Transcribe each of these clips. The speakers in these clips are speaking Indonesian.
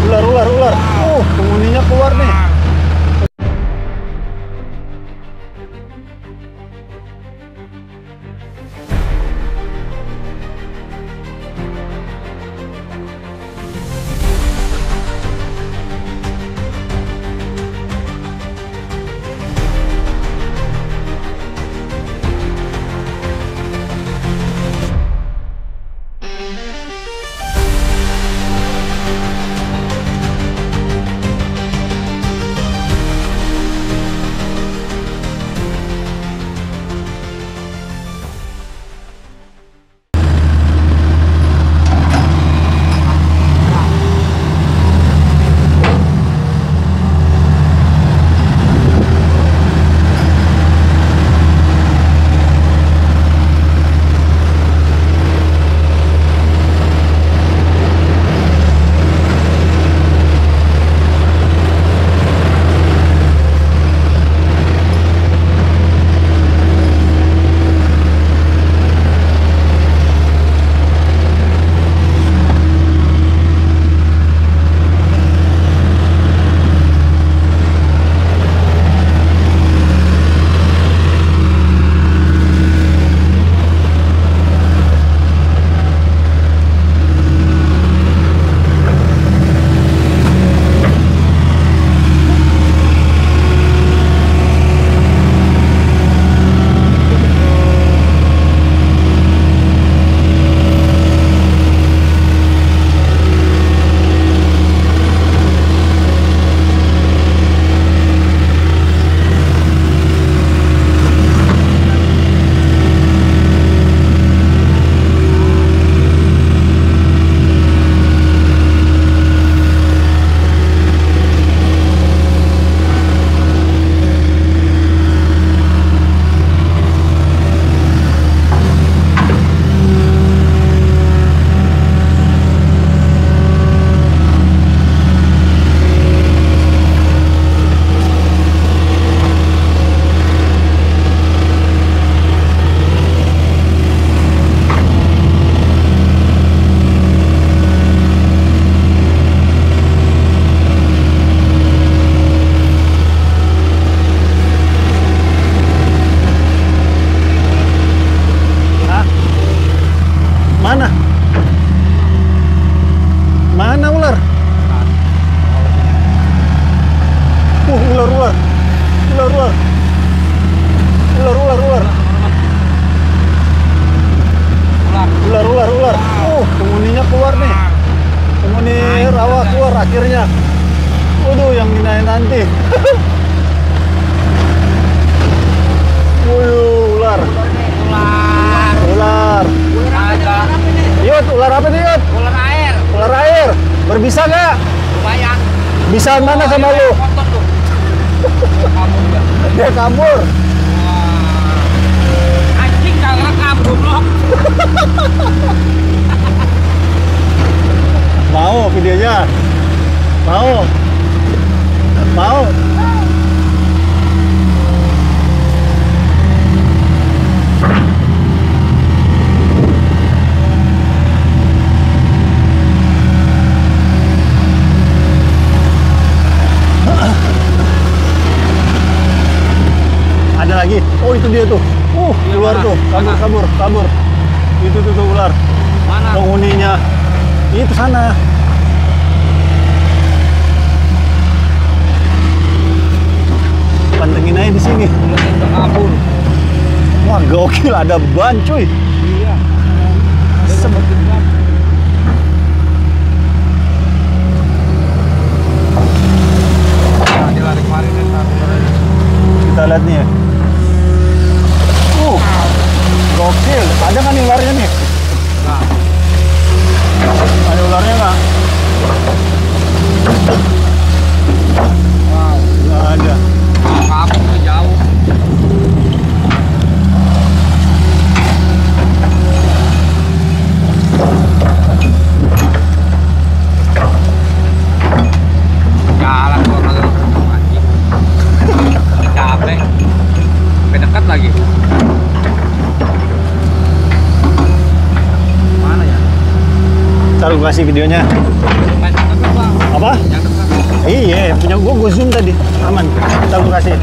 Ular. Penghuninya keluar nih. Mana ular? Ular. Penghuninya keluar nih. Penghuni rawa keluar akhirnya. Waduh, yang minain nanti. Ular. Yud, ular apa nih, Yud? Ular air. Berbisa nggak? Lumayan. Bisa mana sama lu? Dia kabur. Anjing kagak kabur loh. Mau videonya? Mau? Ada lagi. Oh, itu dia tuh. Keluar tuh. Kabur. Itu tuh ular. Mana? Penghuninya. Itu sana. Pantengin aja di sini. Kabur. Wah, gokil, ada ban, cuy. Iya. Dia lari kemarin Kita lihat nih ya. Gokil. Ada kan nih ularnya nih? Nah. Ada ularnya nggak? Wow. Nggak ada. Kabur jauh. Jalan kok kagak ketemu anjing. Capek. Sampai dekat lagi. Ntar gue kasih videonya. Main apa, Bang? Apa? yang gue zoom tadi aman. Kita gue kasih.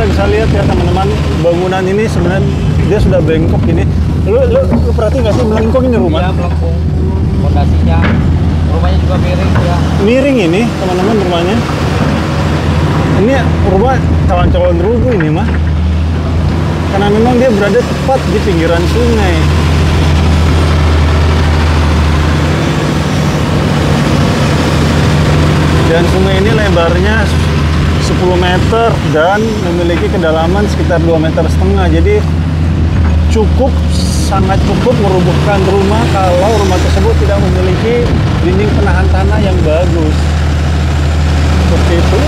Bisa lihat ya teman-teman, bangunan ini sebenarnya dia sudah bengkok ini. Lu perhati nggak sih melengkung ini rumah? Iya, melengkung. Fondasinya, rumahnya juga miring ya. Miring ini teman-teman rumahnya. Ini rumah calon-calon rubuh ini mah. Karena memang dia berada tepat di pinggiran sungai. Dan sungai ini lebarnya 10 meter dan memiliki kedalaman sekitar 2,5 meter. Jadi sangat cukup merubuhkan rumah kalau rumah tersebut tidak memiliki dinding penahan tanah yang bagus. Seperti itu.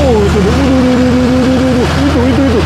Itu.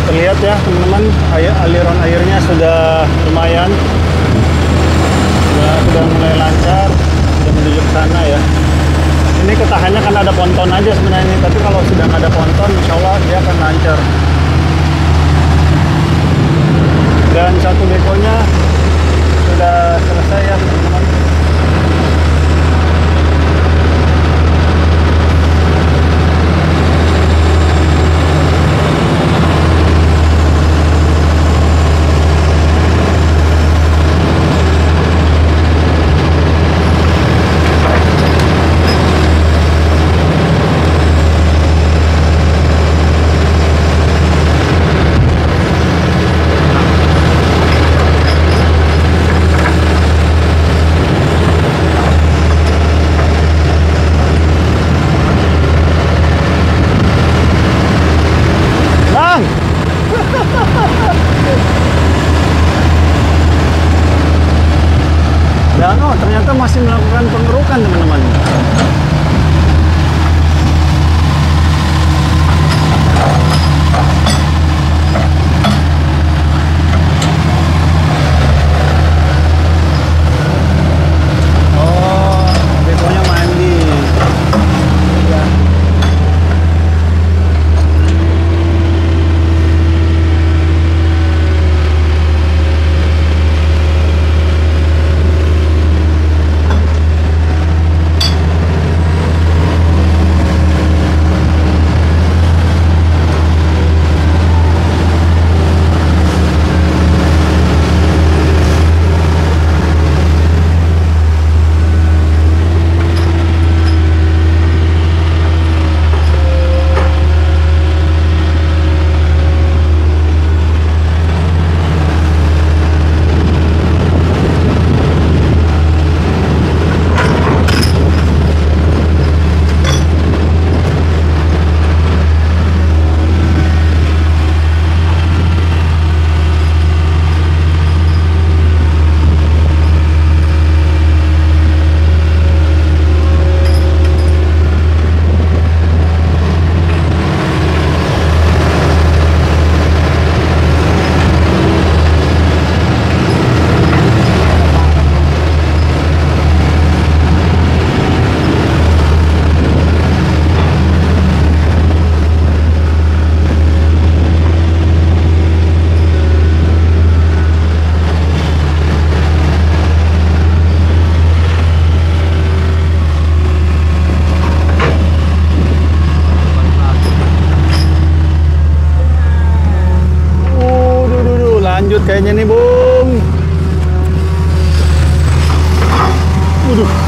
Terlihat ya teman-teman, aliran airnya sudah lumayan, sudah mulai lancar, sudah menuju ke sana ya. Ini ketahannya karena ada ponton aja sebenarnya, tapi kalau sudah nggak ada ponton, insya Allah dia akan lancar. Dan satu dekonya sudah selesai ya teman-teman. Dan ternyata masih melakukan pengerukan teman-teman. gayanya nih, Bung. Waduh.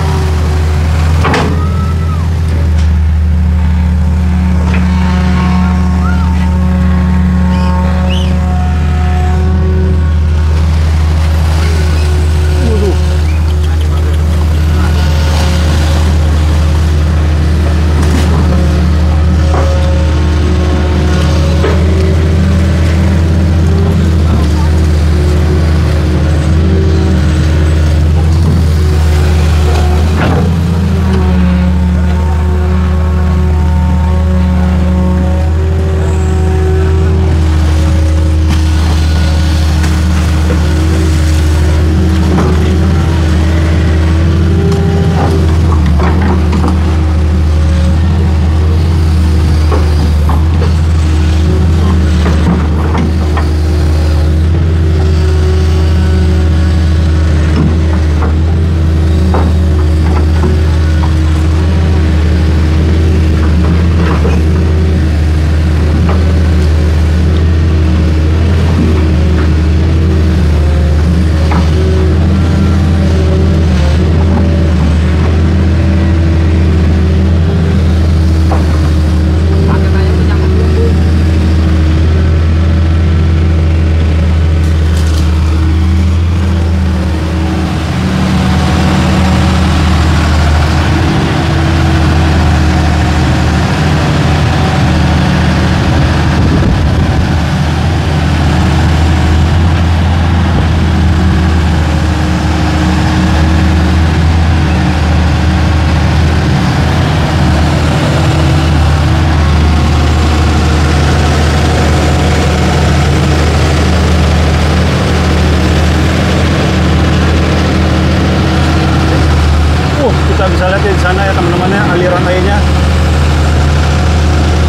Kita bisa lihat di sana ya teman-teman ya, aliran airnya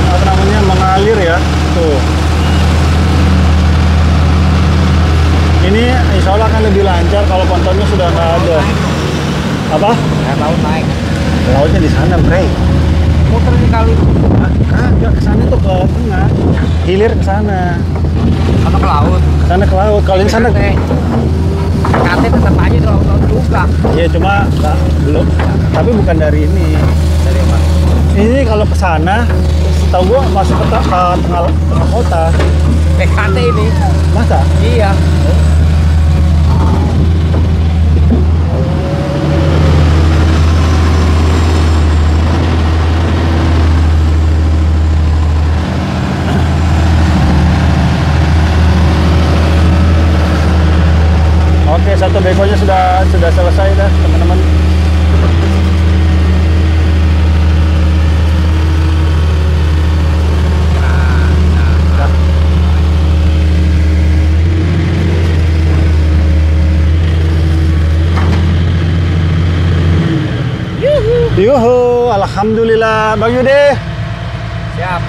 apa namanya, mengalir ya. Tuh. Ini insya Allah akan lebih lancar kalau pontonnya sudah nggak ada. Apa? Air laut naik. Lautnya di sana, Bre. Muter di kali. Kagak, ke sana tuh ke tengah. Hilir ke sana. Sana ke laut. Sana ke laut. Kalau di sana Kate tetap aja di laut juga. ya cuma belum. Tapi bukan dari ini. Dari mana? Ini kalau ke sana, setahu gua masuk ke tengah kota. PKT ini. Masa? Iya. Oke, satu begonya sudah selesai dah, teman-teman. Yuhu, alhamdulillah, Bang Yude. Siap.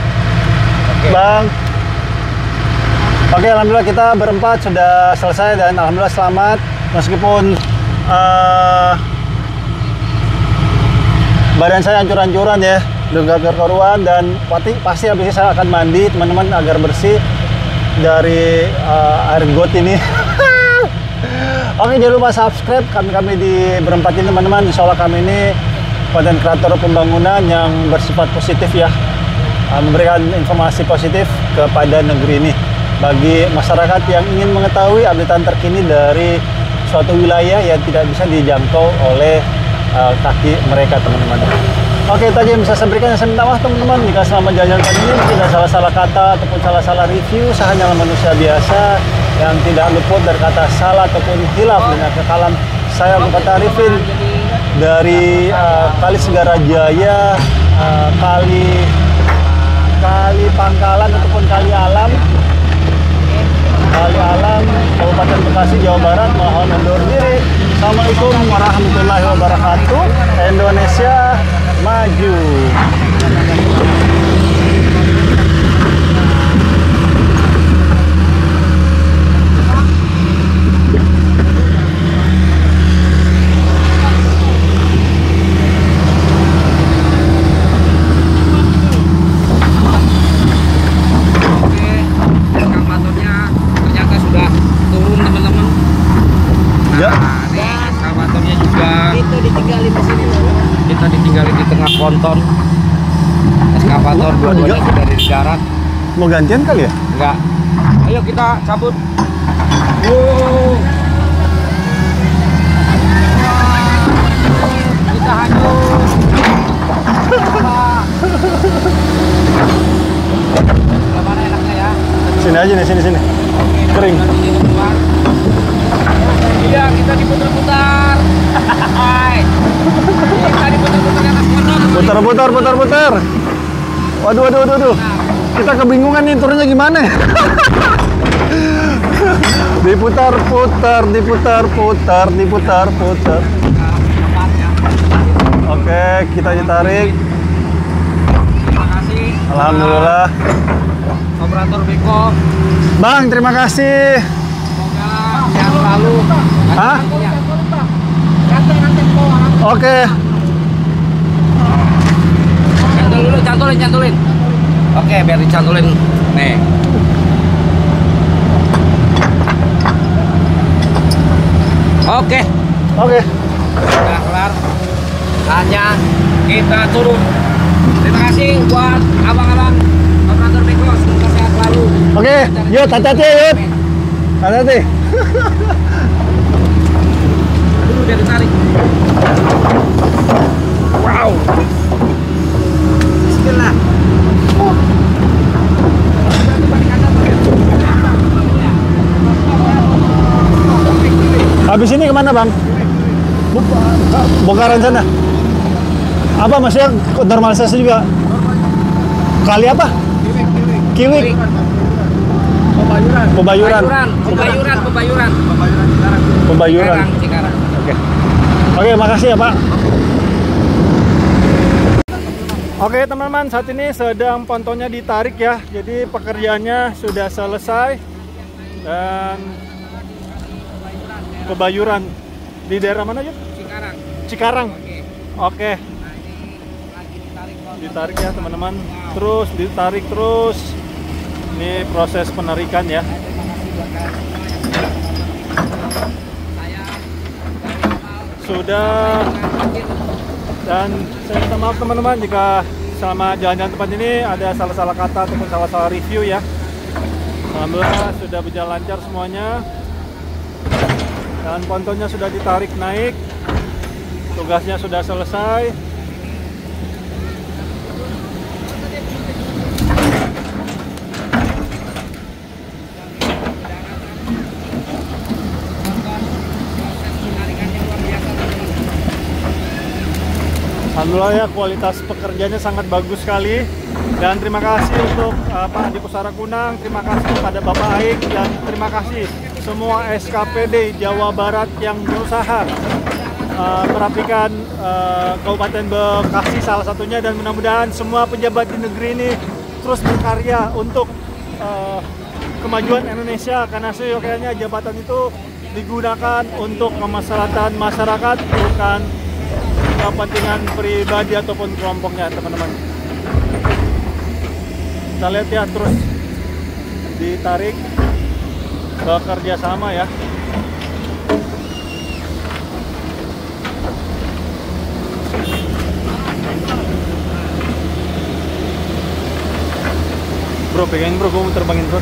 Oke. Bang. Oke, alhamdulillah kita berempat sudah selesai dan alhamdulillah selamat meskipun badan saya hancur-hancuran ya, udah gak karuan dan pasti habis ini saya akan mandi teman-teman agar bersih dari air got ini. Oke, jangan lupa subscribe kami di berempat ini teman-teman. Insya Allah kami ini konten kreator pembangunan yang bersifat positif ya, memberikan informasi positif kepada negeri ini bagi masyarakat yang ingin mengetahui updatean terkini dari suatu wilayah yang tidak bisa dijangkau oleh kaki mereka teman-teman. Oke, itu aja yang bisa saya berikan. Saya minta maaf teman-teman jika selama jalan ini mungkin ada salah-salah kata ataupun salah-salah review. Saya hanyalah manusia biasa yang tidak luput dari kata salah ataupun hilaf dengan kekalam. Saya Muhammad Arifin dari Kali Segara Jaya, Kali Pangkalan ataupun Kali Alam, Kabupaten Bekasi, Jawa Barat. Mohon undur diri. Assalamualaikum warahmatullahi wabarakatuh. Indonesia maju. ponton eskavator dua-duanya sudah di darat. Mau gantian kali ya? Enggak. Ayo kita cabut. Wow. Kita hanyut. Sebelah mana enaknya ya? Sini aja nih, sini. Oke, Kering. Iya, kita diputar-putar. Hai. Kita diputar-putar atas motor. Putar. Waduh. Kita kebingungan nih turunnya gimana. diputar-putar. Oke, kita ditarik. Terima kasih. Alhamdulillah. Operator Beko. Bang, terima kasih. Semoga sehat selalu. Hah? Oke. Cantolin. Oke, biar dicantolin. Nih. Oke. Udah kelar. Saatnya kita turun. Terima kasih buat abang-abang operator Beko. Semoga sehat selalu. Oke, yuk hati-hati ya, yuk. Hati-hati. Dulu biar ditarik. Wow. Bismillah. Habis ini kemana bang? Bongkaran sana. Apa maksudnya normalisasi juga? Kali apa? Kiwik. Pebayuran. Cikarang. Oke, makasih ya Pak. Oke teman-teman, saat ini sedang pontonnya ditarik ya. Jadi pekerjaannya sudah selesai dan Pebayuran di daerah mana yuk? Cikarang. Oke. Ditarik ya teman-teman. Terus ditarik terus. Ini proses penarikan ya. Sudah. Dan saya minta maaf teman-teman jika selama jalan-jalan tempat ini ada salah-salah kata ataupun salah-salah review ya. Alhamdulillah sudah berjalan lancar semuanya. Dan pontonnya sudah ditarik naik. Tugasnya sudah selesai. Alhamdulillah ya, kualitas pekerjaannya sangat bagus sekali. Dan terima kasih untuk Pak Adi Pusara Kunang, terima kasih kepada Bapak Aik, dan terima kasih semua SKPD Jawa Barat yang berusaha merapikan Kabupaten Bekasi salah satunya, dan mudah-mudahan semua pejabat di negeri ini terus berkarya untuk kemajuan Indonesia, karena seyogyanya jabatan itu digunakan untuk kemaslahatan masyarakat, bukan kepentingan pribadi ataupun kelompoknya teman-teman. Kita lihat ya, terus ditarik bekerja sama ya. Bro, pegangin bro, gue mau terbangin bro.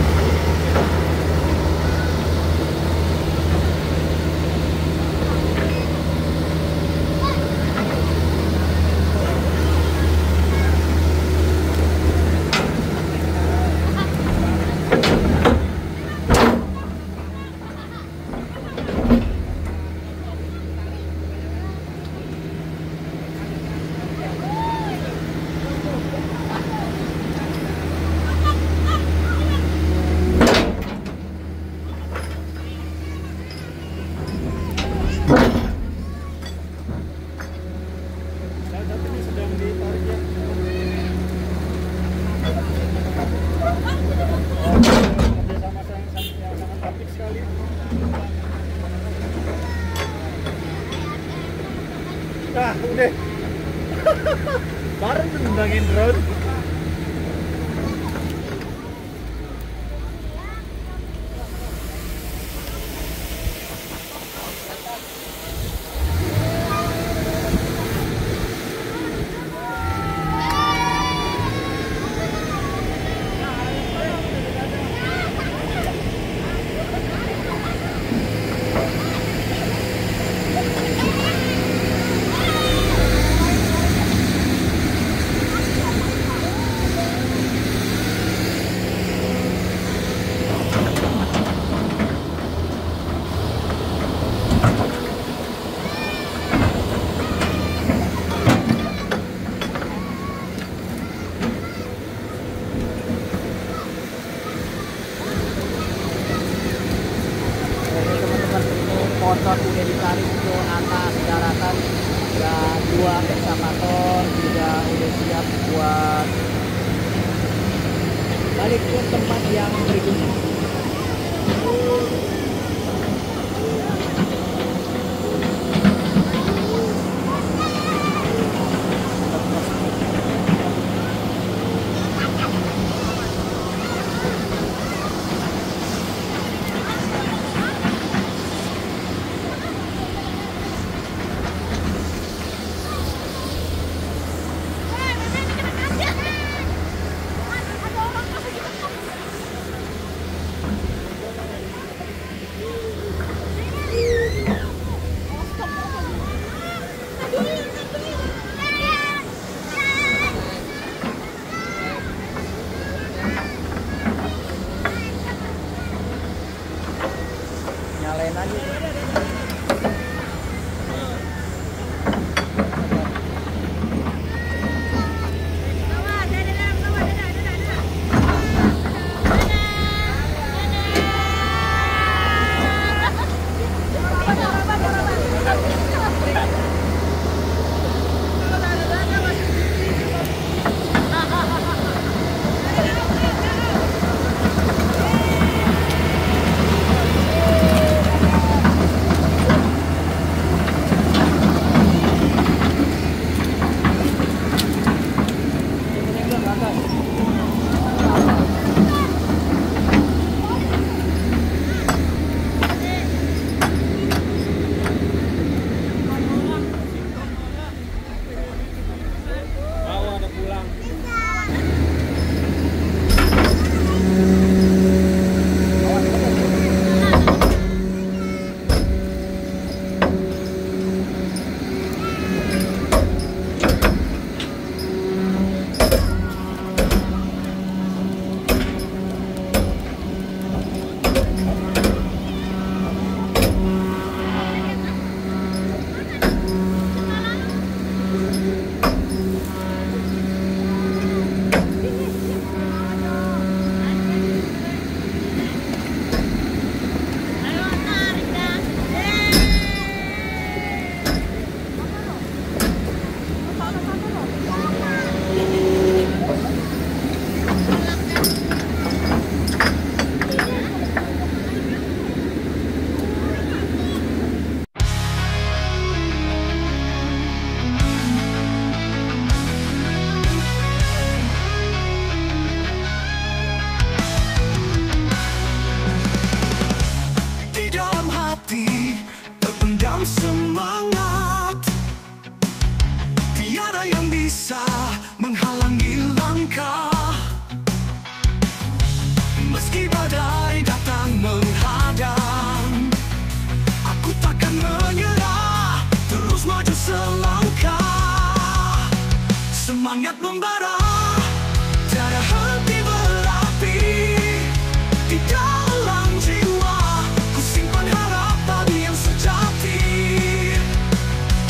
Nah, udah. Baru nendangin drone. balik ke tempat yang berikutnya. Nyalain aja. Semangat, tiada yang bisa menghalangi langkah. Meski badai datang menghadang, aku takkan menyerah, terus maju selangkah. Semangat membara, tiada henti berapi di dalam jiwa. Ku simpan harapan yang sejati.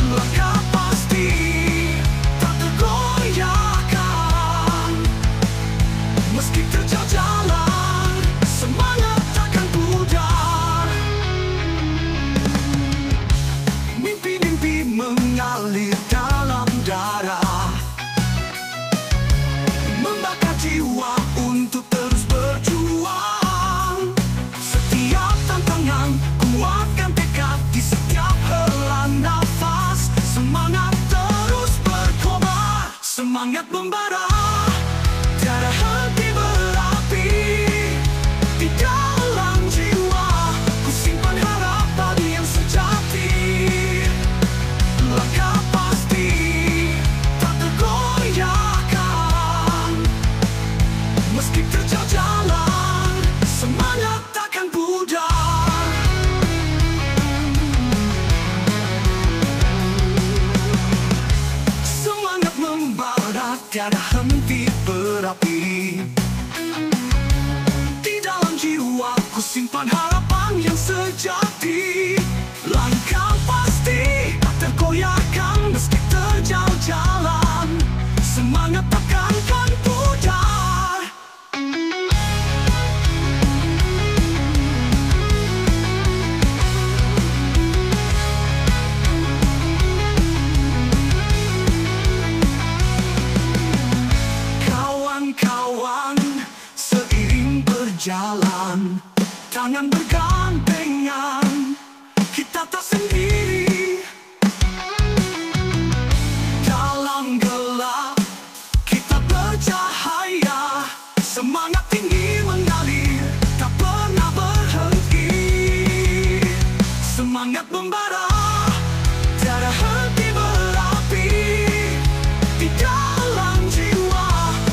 Langkah pasti tak tergoyahkan. Meski terjal jalan, semangat takkan pudar. Mimpi-mimpi mengalir dalam darah, membakar jiwa untuk terus berjuang. Setiap tantangan kuatkan tekad di setiap hela nafas. Semangat terus berkobar, semangat membara, tiada henti berapi di dalam jiwa. Ku simpan harapan yang sejati. Langkah pasti tak tergoyahkan. Meski terjal jalan, semangat takkan pudar. Semangat membara, tiada henti berapi di dalam jiwa. Ku simpan harapan yang sejati. Langkah pasti tak tergoyahkan. Meski terjal jalan, semangat takkan pudar. Kawan-kawan, jalan, tangan bergandengan, kita tak sendiri. Dalam gelap kita bercahaya, semangat tinggi mengalir, tak pernah berhenti. Semangat membara, tiada henti berapi. Di dalam jiwa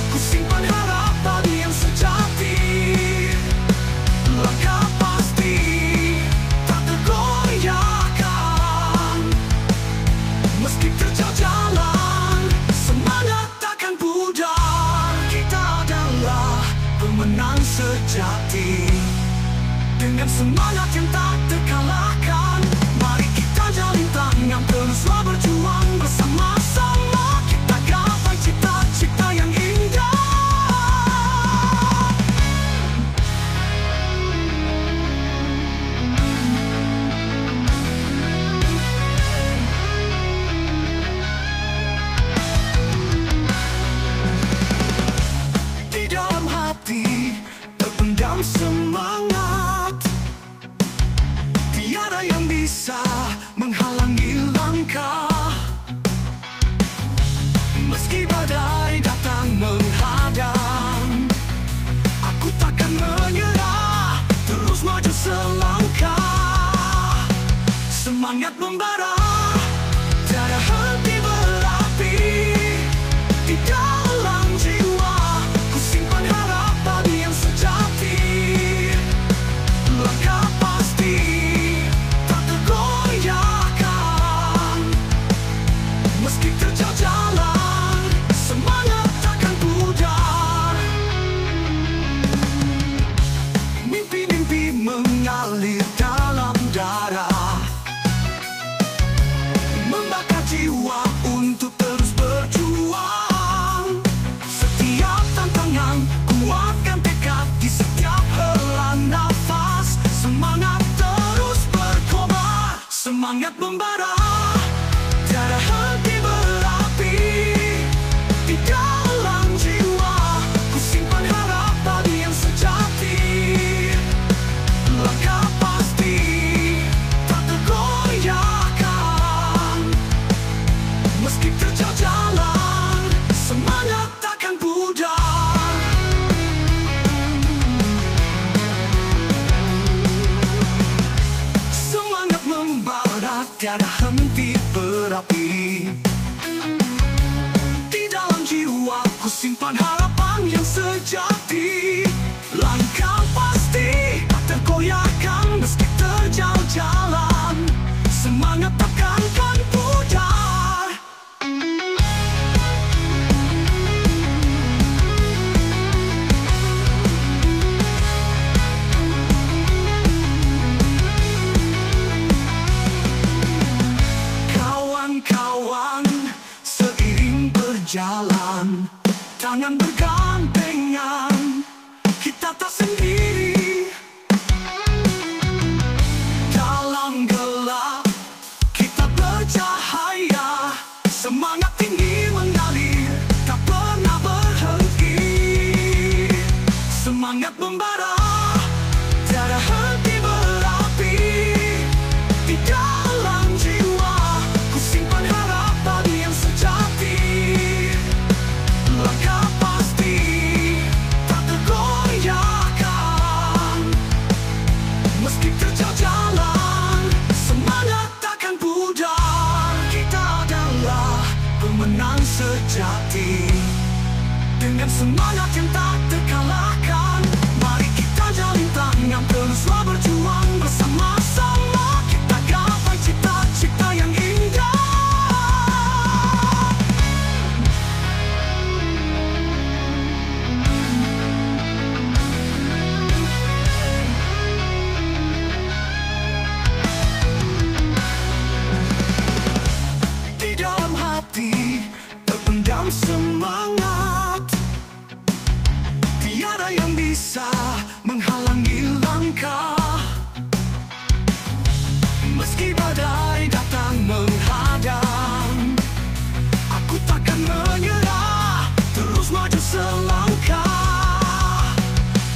ku simpan harapan yang sejati. Langkah pasti tak tergoyahkan, meski terjal jalan, semangat takkan pudar. Kita adalah pemenang sejati, dengan semangat yang tak terkalahkan. Mari kita jalin tangan, teruslah berjuang bersama-sama. Kita gapai cita-cita yang indah. Di dalam hati terpendam semangat, tiada yang bisa menghalangi langkah. Meski badai datang menghadang, aku takkan menyerah, terus maju selangkah. Semangat membara, tiada henti berapi. Di dalam jiwa ku simpan harapan yang sejati. Langkah pasti tak tergoyahkan, meski terjal jalan, semangat takkan pudar. Mimpi-mimpi mengalir dalam darah, membakar jiwa untuk terus berjuang. Setiap tantangan kuatkan tekad, di setiap hela nafas semangat terus berkobar. Semangat membara, tiada henti berapi. Di dalam jiwa ku simpan harapan yang sejati. Langkah pasti tak tergoyahkan, meski terjal jalan, semangat takkan pudar. Semangat membara, tiada henti berapi. Di dalam jiwa ku simpan harapan yang sejati. Langkah pasti tak tergoyahkan, meski terjal jalan, semangat takkan pudar. Kawan-kawan, seiring berjalan, tangan bergandengan, kita tak sendiri. Dalam gelap kita bercahaya, semangat tinggi mengalir, tak pernah berhenti. Semangat membara, tiada henti berapi. Di dalam jiwa ku simpan harapan yang sejati. Langkah pasti tak tergoyahkan, meski terjal jalan, semangat takkan pudar. Kita adalah pemenang sejati, dengan semangat yang tak terkalahkan. Mari kita jalin tangan, teruslah berjuang bersama-sama. Kita gapai cita-cita yang indah. Di dalam hati terpendam semangat, tiada yang bisa menghalangi langkah. Meski badai datang menghadang, aku takkan menyerah, terus maju selangkah.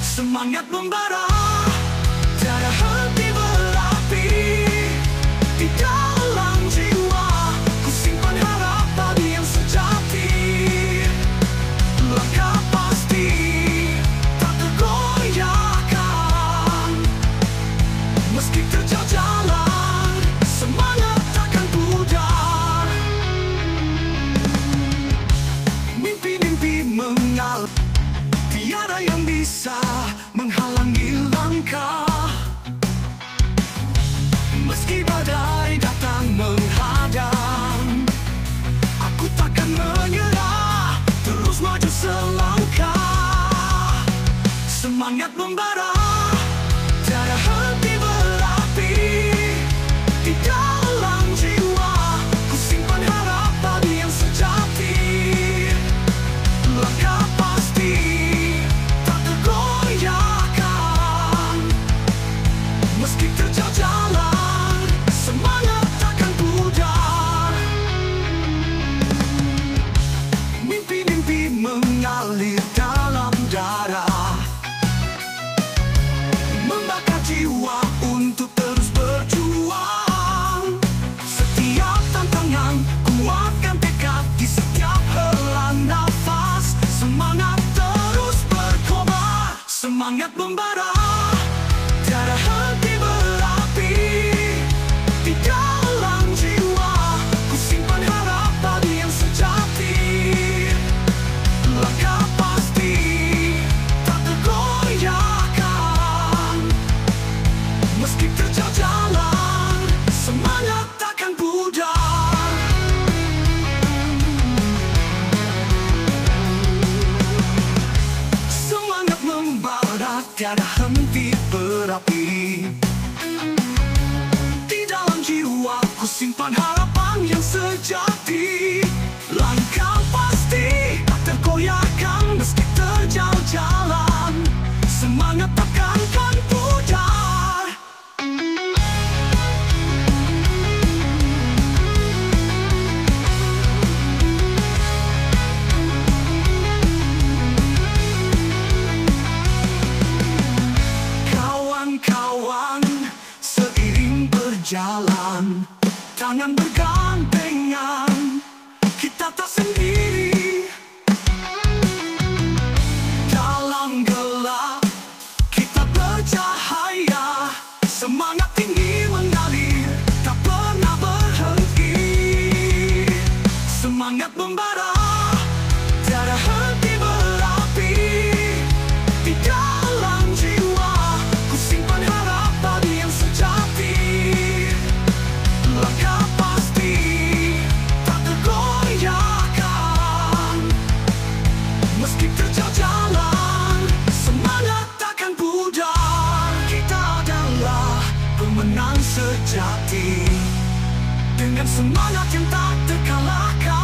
Semangat membara, semangat membara, tiada henti berapi di dalam jiwa. Ku simpan harap padi yang sejati, langkah pasti tak tergoyahkan. Meski terjal jalan, semangat takkan pudar. Mimpi-mimpi mengalir dalam darah, membakar jiwa untuk terus berjuang. Setiap tantangan, kuatkan tekad di setiap hela nafas. Semangat terus berkobar, semangat membara, tiada henti berapi di dalam jiwa. Ku simpan harap padi yang sejati, langkah pasti tak tergoyahkan. Meski terjal jalan, semangat takkan pudar. Semangat membara, tiada henti berapi di dalam jiwa. Ku simpan harapan yang sejati, langkah pasti tak tergoyahkan. Meski terjal jalan, semangat takkan pudar. Kawan-kawan, seiring berjalan, tangan bergandengan, kita tak sendiri. Dalam gelap, kita bercahaya. Semangat tinggi mengalir, tak pernah berhenti. Semangat membara, tiada henti berapi di dalam jiwa. Ku simpan harap padi yang sejati, langkah pasti tak tergoyahkan. Meski terjal jalan, semangat takkan pudar. Kita adalah pemenang sejati, dengan semangat yang tak terkalahkan.